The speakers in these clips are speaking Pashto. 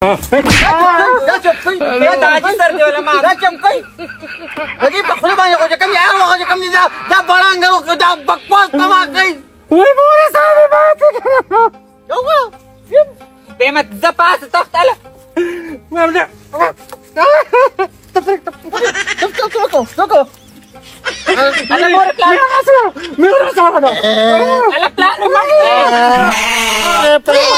دا چپکۍ دا حاجي سر دی ولا ما دا چپکۍ هغې په خوله باندې خو چې کوم یې هغه چې کوم دي دا بړانګه دا بکواس په ما کوي وایي مورې صاحبې ماتې بېمت زه پاسه تخت هله هله مورې پلار مېره صاحبه ده هله پلار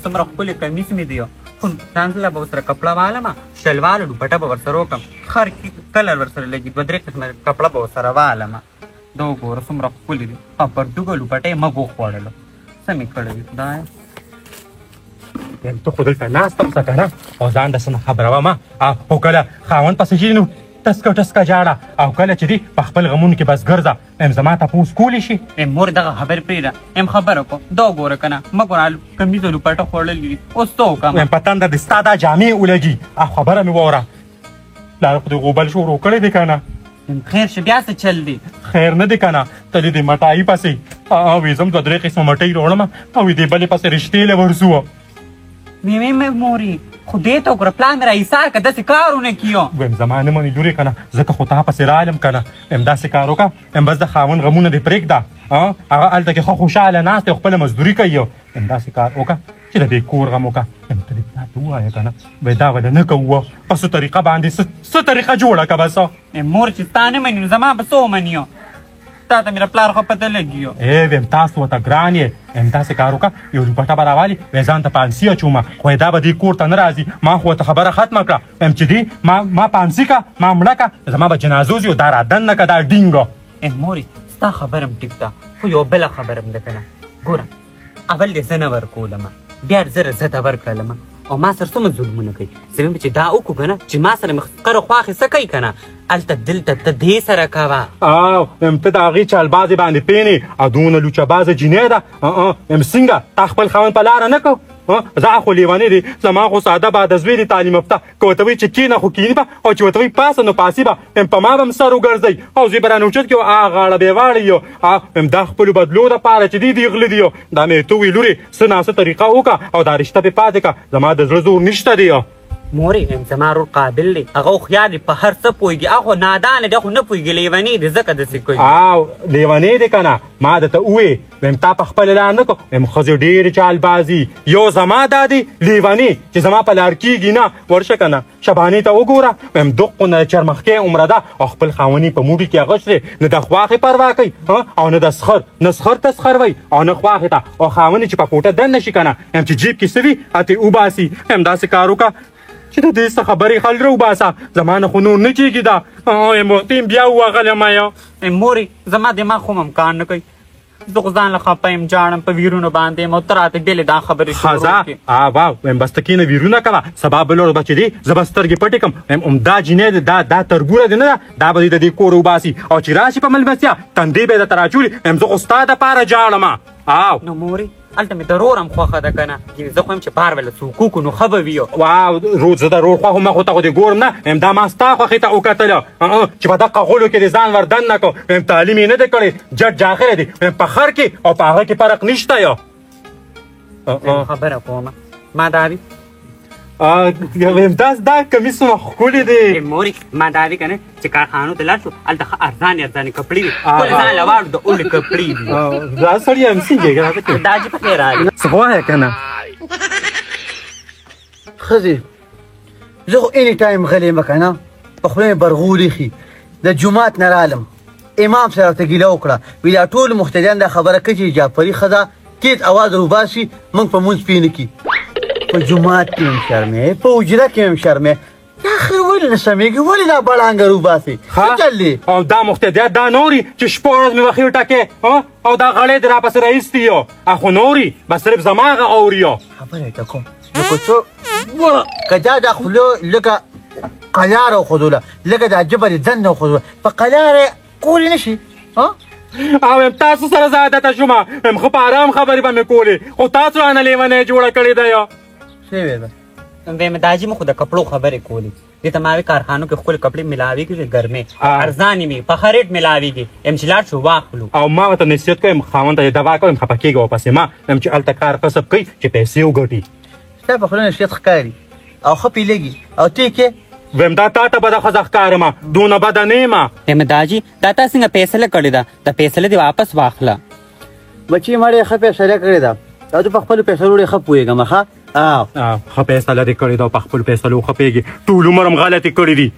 څومره ښکلې کمیس مې دی خو ځانله به ورسره کپړه والمه شلوار ډوپټه به ورسره وکړم هر کلر ورسره لګي دوه درې قسمه کپړه به ورسره والمه دا وګوره څومره ښکلې دي او پر ډوګه ډوپټه یې مه وخوړلو څه مې کړی وي خدایه ته خو دلته ناست هم څه که نه او ځان داسې نه خبروه او کله خاوند پسې شي نو ټسکه ټسکه جاړه او کله چې دي په خپل غمونو کې بس ګرځه ام زما تپوس کولی شي مور دغه خبرې پرېږده ام خبره کړو دا وګوره که نه مه ګوره کمیز او لوپټه خوړلي دي اوس څه وکړم په تنده دې ستا دا جامې ولګي او خبره مې واوره پلار خو دې غوبل شروع کړی دی که نه خیر شه بیا څه چل دی خیر نه دی که نه ته دې مټایي پسې وې ځم دوه درې قسمه مټۍ راوړم او دې بلې پسې رشتې له ورځو مې مورې خو دې ته وګوره پلان مې را ایسار که داسې کارونه کیو ویم زما نه منې لورې که نه ځکه خو تا پسې رالم که نه ام داسې کار وکړه ام بس د خاوند غمونه دې پرېږده هغه هلته کې ښه خوشحاله ناست دی او خپله مزدوري کوي ام داسې کار وکړه چې د دې کور غم وکړه ام ته دې پلار ته ووایه که نه وایي دا به نه کوو په څه طریقه باندې څه طریقه جوړه که بس مور چې ستا نه مني نو زما به څه ومني تا ته مې پلار خو پته لګي ویم تاسو ورته ګران یې ام داسې کار وکړه یو لوپټه به راوالي وایي ځان ته پانسي اچومه خو دا به دې کور ته نه راځي ما خو ورته خبره ختمه کړه ام چې دي ما پانسي که ما مړه که زما به جنازو ځي دا رادن نه که دا ډینګه مورې ستا خبره م ټیک ده خو یو بله خبره م ده که نه ګوره اول دې زه نه ورکولمه بیا زه ته ورکړلمه او ما سره څومره ظلمونه کوي زموږ چې دا وکړو که نه چې ما سره مې قره خواښې څه کوي که نه هلته دلته ته دې سره کوه ام ته د هغې چالبازې باندې پېنې او دونه لوچه بازه جینۍ ده ام څنګه تا خپل خاوند په لاره نه کو زه خو لیونی دی زما خو ساده باده زوی دی تعلیم یافته که ورته وایي چې کښېنه خو کښېني به او چې ورته وایي پاسه نو پاسي به په ما به هم سر وګرځئ او زوی به رانه اوچت کړي غاړه بېواړه یو دا خپلو بدلو دپاره چې دی غله دي دا مې ته ووایي لورې څه ناسه طریقه وکړه او دا رشته پې پاتې کړه زما د زړه زور نشته دی مورې زما رور قابل دی هغه هوښیار دی په هر څه پوهېږي هغه نادانه دی خو نه پوهېږي لیونی دی ځکه داسې کوي لیونی دی که نه ما درته ووې ویم تا په خپله لار نه کړو ویم ښځې ډېرې چالبازي یو زما دا دی لیونی چې زما په لار کېږي نه ورشه که نه شبانې ته وګوره ویم دقو نه چرمخکۍ عمره ده او خپل خاوني په موډي کې اغوښتې نه د خواښې پروا کوي او نه د سخر نه سخر ته سخر وی او نه خواښې ته او خاوني چې په کوټه دننه شي که نه یم چې جیب کې څه وي هتې وباسي یم داسې کار وکړه چې د دې څه خبرې خل راوباسه زما نه خو نور نه کېږي دا مختیم بیا ووغلم مورې زما دماغ خو هم کار نه کوي زه خو ځان له خفه یم جاړم په ویرونو باندې یم او ته راته ډېلې دا خبرې شروع کړې وایم بس ته کښېنه ویرونه کوه سبا بل ورځ به چې دی زه به سترګې پټې کړم ویم همدا جینۍ دی دا تربوره دی نه ده دا به دې د دې کور وباسي او چې راشي په مېلمستیا تندې به یې درته راچولي ویم زه خو ستا دپاره جاړم نو مورې هلته مې د رور هم خوښه ده که نه زه خو یم چې بار به له څوک وکړو نو ښه به وي زه د رور خوښ ما خو ته خو دې ګورم نه یم دا ما ستا خوښې ته وکتله چې په دقه غولو کې دې ځان ور دننه کړو ویم تعلیم یې نه دی کړی جټ جاخره دی ویم په خر کې او په هغه کې فرق نشته خبره کومه ما دا وي ویم دا کمیس څومره ښکلې دی مورې ما دا وي که نه چې کارخانو ته لاړ شو هلته ښه ارزانې کپړې وي ټول ځان له واړو د اوړې کپړې دي دا سړی هم څنګه دا چې پکې راغلي څه وایه که نه ښځې زه خو اني ټایم غلی یم که نه په خوله مې برغول ایښي د جومات نه رالم امام سره ورته ګیله وکړه وی دا ټول مختدیان دا خبره کوي چې جعفري ښځه تیز اواز روباسي موږ په مونځ پې نه کي په جومات کې هم شرمې په حجره کې هم شرمې آخر ولې نه سمېږي ولې دا بړانګه روباسي څه چل دی او دا مختدیات دا نوري چې شپه ورځ مې وخې وټکې او دا غړی دې راپسې راایستي یو خو نوري بس صرف زما هغه اوري خبره یې ته کوم لکه څه که دا خوله لکه قلاره وښودله لکه دا جبه دې دننه وښودله په قلاره کولی نه شي او یم تاسو سره زه عادته شوم یم ښه په ارام خبرې به مې کولې خو تاسو رانه لیونۍ جوړه کړې ده یا شوې ده ویم داجی مو خو د کپړو خبرې کولی دې ته ما وی کارخانو کې خپل کپړې ملاوي کې ګرمې ارزانې می په خریټ ملاويږي ام چې لاړ شو واخلو او ما ورته نصیحت کوم خاوند ته دوا کوم خپه کېږه واپس ما یم چې هلته کار کسب کوي چې پیسې وګټي ستا په خوله نصیحت ښکاري او ښه پیلېږي او ته کې ویم دا تا ته بده ښځه ښکارمه دونه بده نه یم ویم داجی دا تا څنګه فیصله کړې ده د فیصله دې واپس واخله بچي مړې ښه فیصله کړې ده او ته په خپلو فیصلو ډېر ښه پوهېږم ښه ښه فیصله دې کړې ده په خپلو فیصلو ښه پوهېږي ټول عمر هم غلطې کړي دي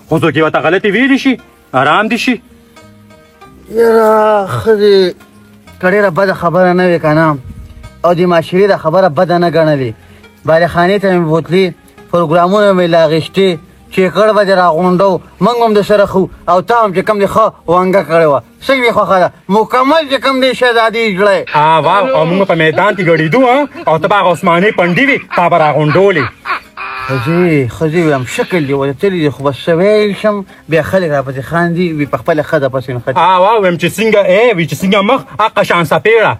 خو څوک یې ورته غلطې ویلي شي ارام دي شي یاره ښځې که ډېره بده خبره نه وي که نه او د معاشرې دا خبره بده نه ګڼلې بالخانې ته مې بوتلې پروګرامونه مې لاغېشتې چیکړ به دې راغونډو موږ هم درسره خو او تا هم چې کوم دې ښه وانګه کړې وه څنګه دې خوښه ده مکمل چې کوم دې شهزادي زړی واو او موږ په میدان کې ګډېدو او ته به هغه عثماني پنډي وي تا به راغونډولې ښځې ویم شکل دې ورتلي دي خو بس څه ویل شم بیا خلک راپسې خاندي وي په خپله ښځه پسې نښتي ویم چې څنګه وي چې څنګه مخ حقه شان سپېړه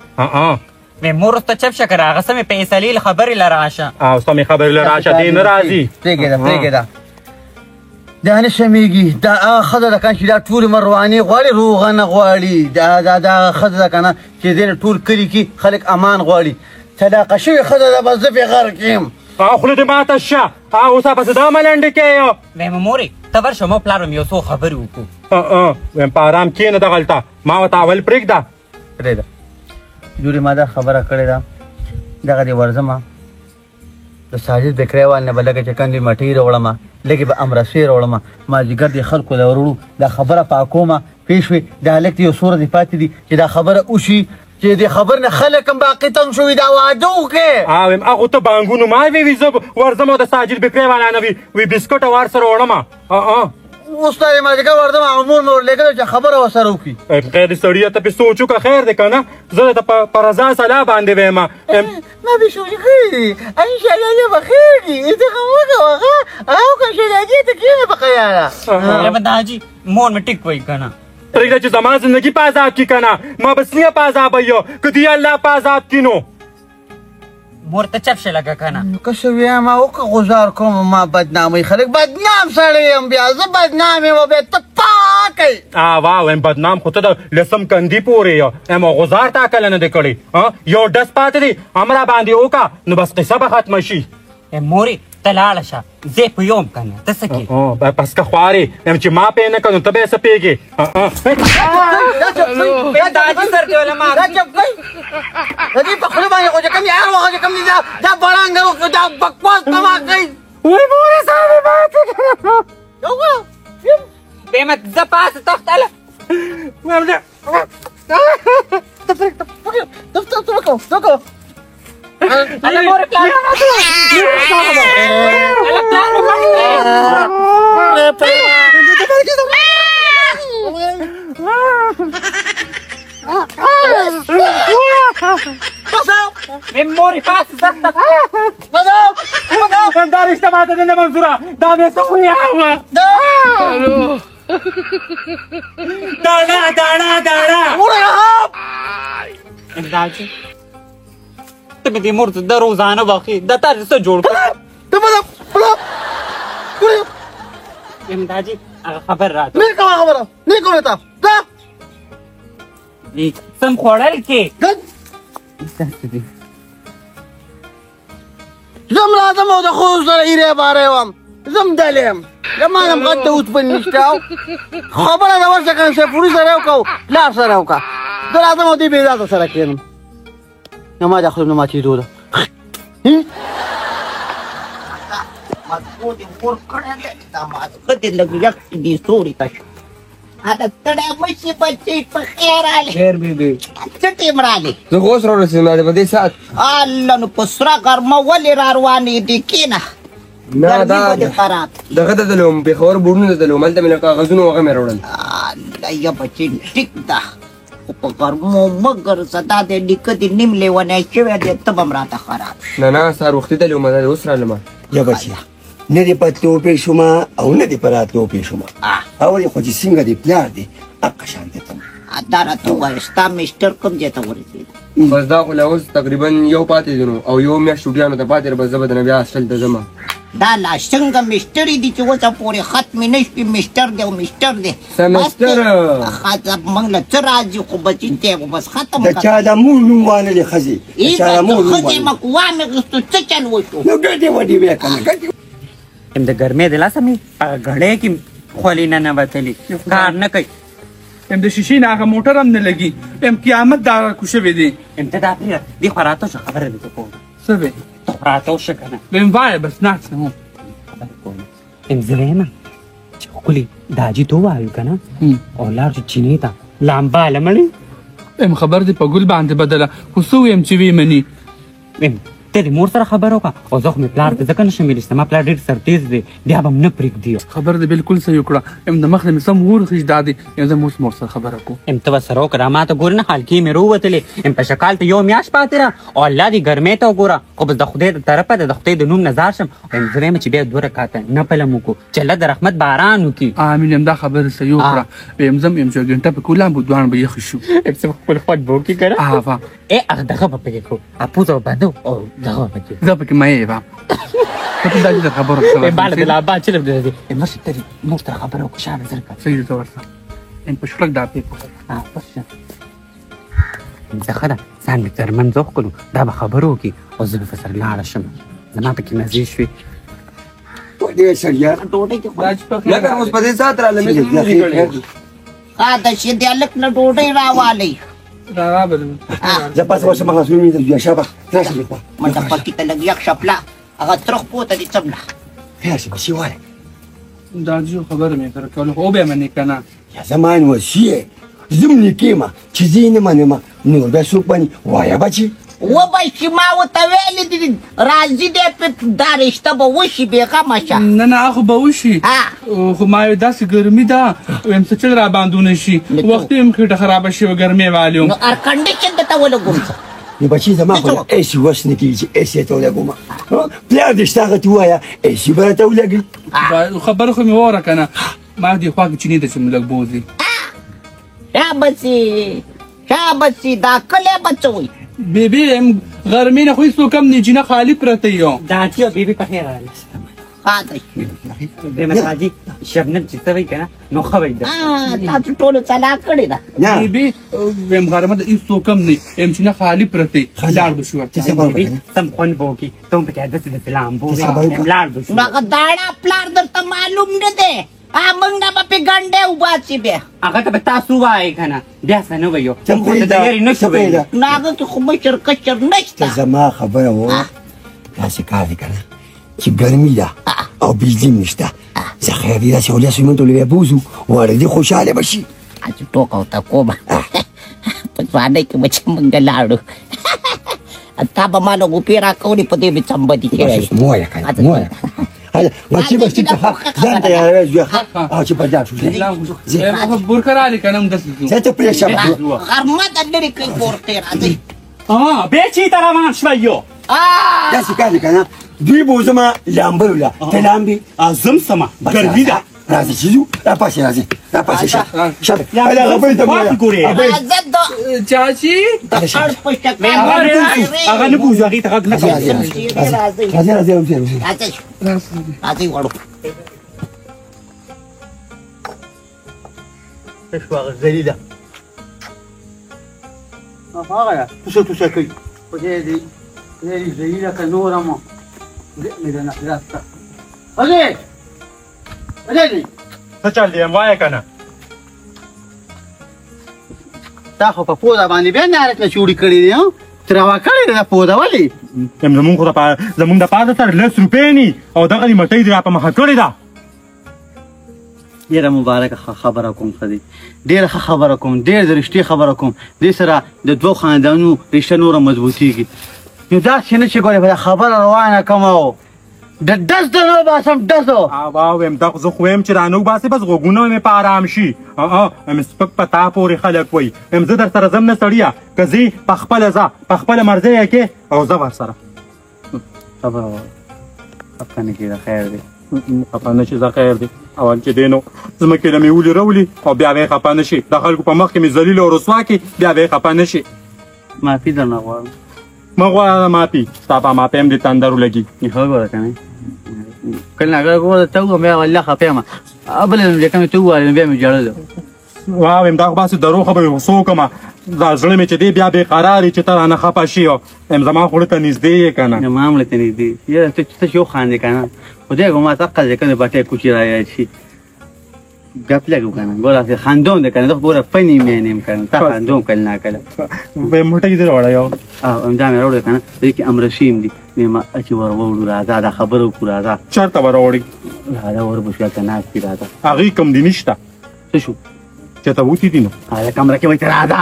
ویم مور ورته چپ شه که راغه سمې فیصلې خبرې له راشه او سمې خبرې له راشه دې نه راځي پرېږده دا نه سمېږي دا هغه ښځه ده که نه چې دا ټول عمر روانې غواړي روغه نه غواړي دا هغه ښځه ده که نه چې دې نه ټول کلي کې خلک امان غواړي طلاقه شوې ښځه ده بس زه پرې غر کړم خوله دې ماته شه اوس پسې دا ملنډې کوې ویم مورې ته ورشه مو پلار وم یو څو خبرې وکړو ویم په ارام کښېنه دغلته ما ورته اول پرېږده پرېږده جوړې ما دا خبره کړې ده دغه دې ورځمه د ساجد بکریوال نه به لږه چې کندې مټۍ راوړمه لږې به امرسې راوړمه مازدیګر دې خلکو له وروړو دا خبره پاکومه پوه شوې دا هلک یو سوره دې پاتې دي چې دا خبره وشي چې دې خبر نه خلک هم باقي تنګ شوي دا واده وکړې ویم هغو ته بانګونو ما وی زه ورځم او د ساجد بکریوال نه وي بسکټ ور سره وړمه اوس ته یې مازدیګر ورځم عمور مې ورلېږلی چې خبره ورسره وکړي خیر سړیه ته پې سوچ وکړه خیر دی که نه زه درته په رضا سلا باندې ویم ما بې سوچ کړي دي انشاءالله دې به خیر کړي ته خو وکړه هغه او که شهزادګۍ ته کښېنه په خیاله یم داجي مور مې ټیک وایي که نه پرېږده چې زما زندګي په عذاب کي که نه ما به څنګه په عذابه یو که دې الله په عذاب کي نو مور ته چپ شه لږه که نه که څه ویم او که غزار کوم ما بدناموي خلک بدنام سړی یم بیا زه بدنام یم بیا ته پاکئ وایم بدنام خو ته د لسم کندي پورې یم غزار تا کله نه دی کړی یو ډس پاتې دی همرا باندې وکړه نو بس قصه به ختمه شي مورې ته لاړه شه زه پوهېږم که نه ته څه کوې بس که خوارې یم چې ما پې نه کړ نو ته به یې څه پېږې داجي سر کې ولا ما دا چپ کوئ د دې په خوله باندې خو چې کوم دي هر وخت چې کوم دي دا بړانګه دا بکواس ته ما کوي وایي مورې صاحب مې ماته کړه بېمت زه پاسه تختله ویم نه ته پرېږده ته وکړه الله مورې پلار مورې پاسه سخته دا رشته ماته نه منظوره دا مې څه خویاوه داجي ته مې دې مور ته د روزانه باقي دا تا څه جوړ یم داجي هغه خبر راته نه کومه خبره نه کومه تا سم خوړل کې زم راځم او د خوست سره ایرې بارې وم زم دلې یم زما هم غټ ته اوسپنې نشته خبره ده ورشه که سیفوري سره وکړو پلار سره وکړه زه راځم او دې بېزاته سره کښېنم نه ما دا خولم نه ماتېدو ده زه اوس راورسېدم په دې ساعت الله نو په سره غرمه ولې را روانې دي کېنه نه دا دغه ته تللم پېښور بوډونو ته تللم هلته مې له کاغذونو هغه مې راوړل الله یا بچې ټیک ده خو په غرمو مه ګرځه دا دی نیکه دې نیم لیونی شوی دی ته به هم راته خراب نه سهار وختي تللم دا اوس رالم یا بچیا نه دې په تلو پې شوم او نه دې په راتلو پې شوم اول خو چې څنګه دې پلار دی حق شان دې ته دا راته ووایه ستا میسټر کوم ځای ته ورسېد؟ بس دا خو لا اوس تقریبا یو پاتې دي نو او یو میاشت ډوډیانو ته پاتې بس زه به دنه بیا هاسټل ته ځم. دا لا څنګه میسټرې دي چې اوسه پورې ختمې نه شوي میسټر دی او میسټر دی سمسټر موږ له څه راځي خو بچي دی بس ختم د چا د مور نوم وانه دي ښځې د چا د مور نوم ښځې وانه مکوا مې غوښتو څه چل وشو نو ګټې وډې بیا که نه ګټې ام د ګرمۍ د لاسه مې په غړۍ کې خولې نه ننوتلي کار نه کوي ام د شیشې نه هغه موټر هم نه لګي ام قیامت دا کو شوی دی ام ته دا پرېږده دې خوا راته شو خبره دې کوم څه دی ته خو راته وشه که نه ویم وایه بس ناست هم خبره کوم ام زه وایم چې ښکلي دا حاجي ته ووایو که نه او لاړ شو چینې ته لامباله مړې ام خبر دی په ګل باندې بدله خو څه ویم چې ویې مني ام ته د مور سره خبره وکړه او زه خو مې پلار ته ځکه نشم ویلی چې زما پلار ډېر سرتیز دی بیا به م نه پرېږدي خبر دی بالکل صحیح وکړه ام د مخ نه مې سم ورخېږي دا دی یم زه اوس مور سره خبره کوم ام ته به سره وکړه ما ته ګورې نه حالکې مې راووتلې ام په شکال ته یو میاشت پاتې را او الله دې ګرمۍ ته وګوره خو بس د خدای د طرفه د خدای د نوم نظار شم ام زه وایم چې بیا 2 رکعته نفل هم وکړو چې الله د رحمت باران وکړي امین یم دا خبره صحیح وکړه ویم زم یم چې ګنټه په کولا به دوان به یخ شو ام څه خپل خود به وکړي که نه هغه هغه دغه به پکې کړو اپوز او بادو او دغه به پکې زه پکې مه یې ته دا چې خبره ام بالا د لا با چلم دې ام ورشه ترې مور سره خبره وکړه شابه زر کړه صحیح ته ورسه ام په شلک دا پې ورشه زه ښه ده ځان مې ترمن زوخ کړو دا به خبرو وکړي او زه به سره لاړه شم زما پکې مزې شوې وډې سړیا ډوډۍ دې لکه اوس په دې ساعت راله مې دا چې دی هلک نه ډوډۍ راوالی زه پاس ورشم هغه سوی مې بیا شابه راشه مې خوا منډه پکې ته لږ یک شپله هغه ترخ پوته دې څمله راشه بشي وایه دا جو خبره مې سره کوله خو به منې که نه یا زما نوسیه زم نیکې ما چې زه یې نه منم نور بیا څوک مني وایه بچي وبشي ما ورته ویلي دي راځي دی دا رشته به وشي بېغمه شه نه نه هغه به وشي خو ما یې داسې ګرمي ده ویم څه چل را باندې ونه شي وختي هم خېټه خرابه شوې ګرمۍ والي نو ایر کنډیشن درته ولګوم څه نو بچي زما خو ایسي وس نه کېږي چې ایسي ته ولګوم پلار دې شته هغه ته ووایه ایسي به راته ولګي خبره خو مې واوره که نه ما دې خوا کې چینې ته چې مې لږ بوځي شابسي دا کلی به څه وایي بیبي غرمې نه خو هېڅوک هم نه جینه خالي پرته یو دا اتیا بیبي په خیر راغله حاجي شبنم چې ته وایي که نه نو ښه وایي تاسو ټولو چلا کړې ده بیبي ویم غرمه د هېڅوک هم نه یم چې نه خالي پرته لاړ به شو بیبي سم خوند به وکړي ته هم پکې هدسې د فلام به ووایي لاړ به شو نو هغه داړه پلار درته معلوم نه دی موږ نه به پې ګنډې وباسي بیا هغه ته به تاسو ووایئ که نه بیا څه نه ویو موږ خو ته د یارې نه شو ویلي نو هغه کې خو مشر کشر نشته زما خبره وه داسې کار دی که نه چې ګرمي ده او بجلي هم نشته زه خیر دی داسې اولیا سویمن ته لوی بوځو واړه دې خوشحاله به شي چې ټوکه ورته کومه په ځوانۍ کې به چې موږ لاړو تا به ما له غوپې راکولې په دې مې څمبدي کړی مو وایه که نه مو وایه مچی بچی ته ځان تیاروي زوی او چې په ځان شو بورکه رالی که نه همداسې ځو زه ته پرېښم غرمه د لرې کوي کور ته راځئ بیا چېرته روان شوی یو داسې کار دی که نه دوی بوځمه لامبلو له ته لامبې زم سمه ګرمي ده راځه چې ځو راپاسې راځئ راپاسې شه خبرې ته راځه د چاچی د اړ په شکل هغه نه پوهېږو هغې ته غږ نه کوو راځئ وړو شو هغه ذلیله هغه توشه کوي خدای دې ذلیله که نوره مو مې د نخلاص ته هغې څه چل دی وایه که نه تا خو په پوده باندې بیا نارک نه چوړي کړي دي تروا کړې ده پوده ولې زمونږ خو زمونږ د پاره سره 10 روپۍ ني او دغه دې مټۍ دې را په مخه کړې ده ډېره مبارکه خبره کوم ښځې ډېره ښه خبره کوم ډېر د رښتې خبره کوم دې سره د دوو خاندانونو رشته نوره مضبوطېږي نو داسې نه چې ګورې په خبره روانه کومه و د ډز د نه باسم ډزو وایم دا خو زه خو وایم چې رانه وباسې بس غوږونه مې په ارام شي سپک په تا پورې خلک وایي زه در سره ځم نه سړیه که ځې په خپله ځه په خپله مرضی یې کې او زه ورسره خبره خفه نه کېده خیر دی خفه نشي زه خیر دی اول چې دی نو ځمکې نه مې ولي راولي او بیا به یې خفه نشي د خلکو په مخ کې مې ذلیل او رسوا کړي بیا به یې خفه نشي معافي درنه غواړم مه غواړه مافي ستا په مافي هم دې تندر ولګي ښه ګوره که نه کله ناګره ګوره ته وګورم بیا والله خفه یم بله نو چې کومې ته ووایې نو بیا مې ژړل وایم دا خو باسې درو خبرې خو څه وکړمه دا زړه مې چې دی بیا بېقرار یې چې ته رانه خفه شي او یم زما خوړه ته نږدې یې که نه ما هم لته نږدې یاره ته چې یو خاندې که نه خدای ګو ما ته عقل دی که د بټۍ کوچي را یاد شي ګپ لګو که نه ګوره خندوم دی که نه زه ګوره فني مین یم که نه تا خندوم کله ناکله موټی دې راوړه یو همدا مې راوړی که نه دې کې امرشي یم دي مې چې ور ووړو راځه دا خبره وکړو راځه چېرته به راوړي راځه وربشو هلته ناست دي راځه هغې کم دي نشته څه شو چې ته بوتي دي نو هغه کمره کې وایي ته راځه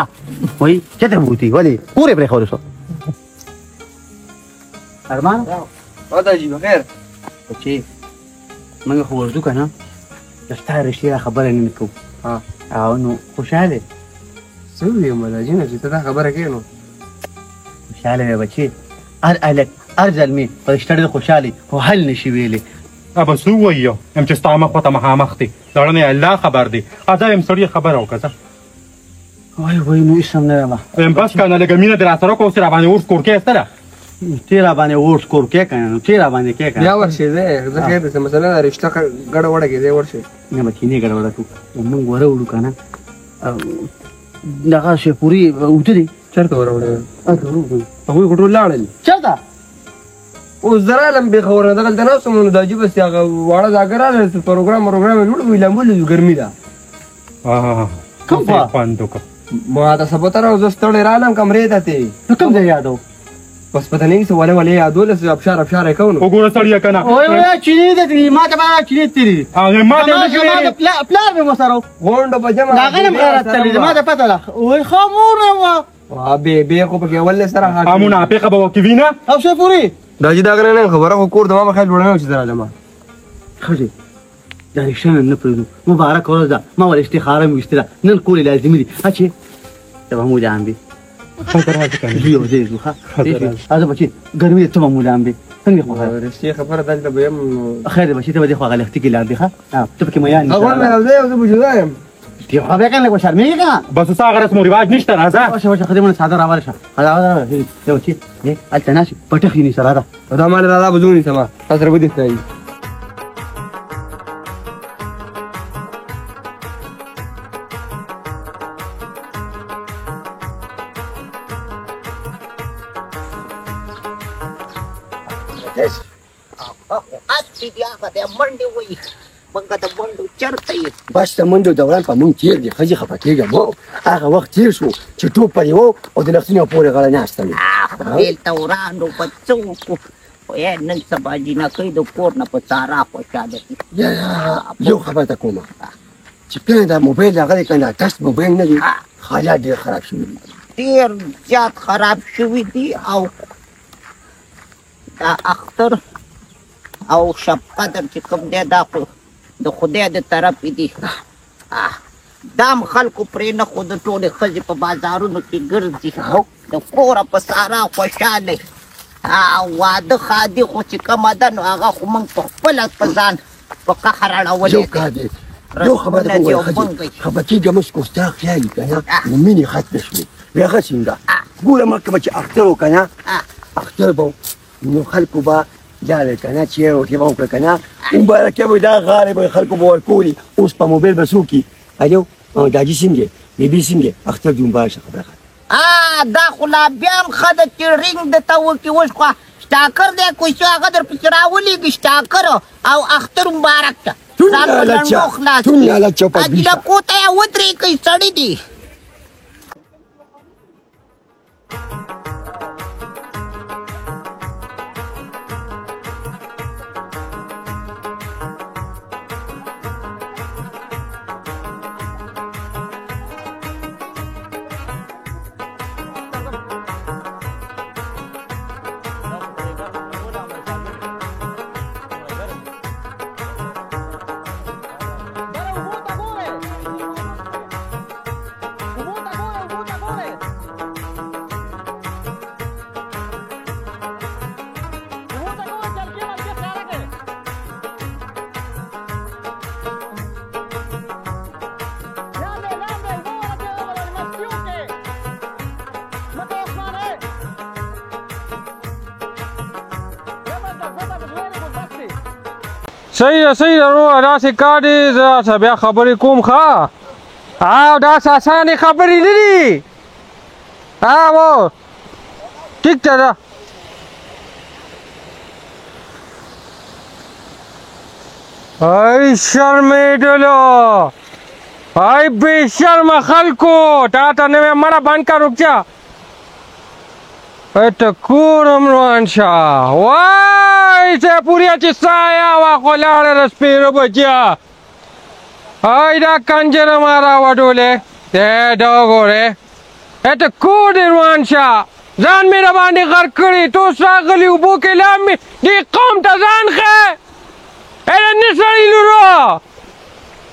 وایي چېرته بوتي ولې کور یې پرېښودی شو ارمان داجي بخیر بچې موږ خو ورځو که نه د ستا رښتیا خبره نه کوو او نو خوشحاله څه ویم داجي نه چې ته دا خبره کوې نو خوشحاله وی بچې هر هلک هر زلمې په رشته ډېر خوشحالي خو حل نشي ویلی بس ووایو یم چې ستا مخ ورته مخامخ دی زړه مې الله خبر دی زه یم سړي خبره وکړه ځه وای وای نو هېڅ هم نه یم ویم بس که نه لږه مینه دې راسره کړه اوس یې راباندې اوس کور کې ایستله ته راباندې اوټ کور کې که نه نو ته راباندې کې که بیا ورشې زه خیر دی مثلا دا رشته ګډه وډه کې دی ورشې نه بچې نه ګډوډه کړو موږ وره وړو که نه دغه شیپوري اوته دی چېرته وروړې هغوی خو ټول لاړل چېرته اوس زه رالم بې خبره دغلته ناست وم نو داجي بس هغه واړه زاګه راغله پروګرام یې جوړ وي لامبل ګرمي ده کوم خوا خوند وکړه ما ته سبا ته زه ستړی رالم کمرې ته ته نو کوم ځای یادو بس پته نه څه ولې یادول څه ابشار یې کوو نو وګوره سړیه که نه وای وای چینی دې ما ته به چینی تیری ما ته ما ته پلار مې مسارو غونډه په جمع دا غنم غیرت تللی ما ته پته ده وای خامور نه وا به خو په ول سره امو ناپیقه به وکوي نه او شیپوري داجي دا غره خبره خو کور د ما خیال وړنه چې درالم خځې دا رښتیا نه پرېږدو مبارک ورځ ده ما ول استخاره مې ویستله نن کول یې لازمي دي اچې ته به مو جان بي یو دې زو ښه هذا بچي ګرمي ته مو جان بي څنګه خو رښتیا خبره دلته به يم خیر بچي ته به خو غلطي کې لاندې ښه ته پکې مې هغه مې زه زه بجدایم دی خو به کنه کو شرمېږي که بس اوس هغه رسم و رواج نشته راځه واشه واشه خدای مونږ ساده راوړې شه راوړې یو چې هلته ناشې پټخ یې نیسه راځه دا مال راځه بزونی سما تاسو به دې ځای اصلي دی هغه د منډې وایي منګه د منډو چرته یې بس د منډو دوران په مونږ تېر دی ښځې خفه کېږم هغه وخت تېر شو چې ټوپ پرې و او د لښتینو پورې غاړه ناسته وي دلته ورانو په څه وکړو وایي نن سبا جینکۍ د کور نه په سارا خوشحاله دي یو خبر ته کومه چې کله دا موبایل هغه دی که نه ټچ موبایل نه دی حالات ډېر خراب شوي دي ډېر زیات خراب شوي دي او دا اختر او شب قدر چې کوم دی دا خو د خدای د طرفې دي دا هم خلکو پرې نه خو د ټولې ښځې په بازارونو کې ګرځي د کوره په سارا خوشحاله واده خادي خو چې کومه ده نو هغه خو موږ په خپله په ځان په قهر اړولې یو کار دی یو خبر ته ووایه ښځې خفه کېږه مه چې ستا خیال وي که نه نو مینې ختمې شوې بې هغه څنګه ګوره مخکې به چې اختر و که نه اختر به نو خلکو به دا دی که نه چیرې روټې به وکړه که نه مبارکه به دا غاړې به خلکو به ورکولي اوس په موبایل به څوک الو داجي څنګه بیبي څنګه اختر دې مبارک شه خبره دا خو لا بیا هم ښه ده چې رینګ درته وکړي اوس خو شټاکر دی کوی چې هغه در پسې راولېږي شټاکر او اختر مبارک شه ځان په لړمو خلاص اجلکو ته یې ودرېږئ سړي دي صحیح ورو داسې کار دی زه بیا خبرې کوم ښه او داسې اسانې خبرې نه دي و ټیک ته ده ای شرمېدلو ای بې شرمه خلکو تا ته نوې مړه بند که رکچه ته کورم روان شه وای سیپوریا چې سایه وه خو لاړه د سپېره بچیه ای دا کنجره ما راوډولې دی دا وګورې ته کور دې روان شه ځان مې راباندې غر کړي توس راغلي اوبو کې لا مې دې قوم ته ځان ښه نه سړي لورو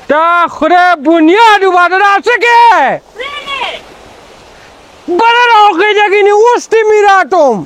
تا خدای بنیاد وباده دا څه کې بله راوخېږه که نه اوس دې مې راټوم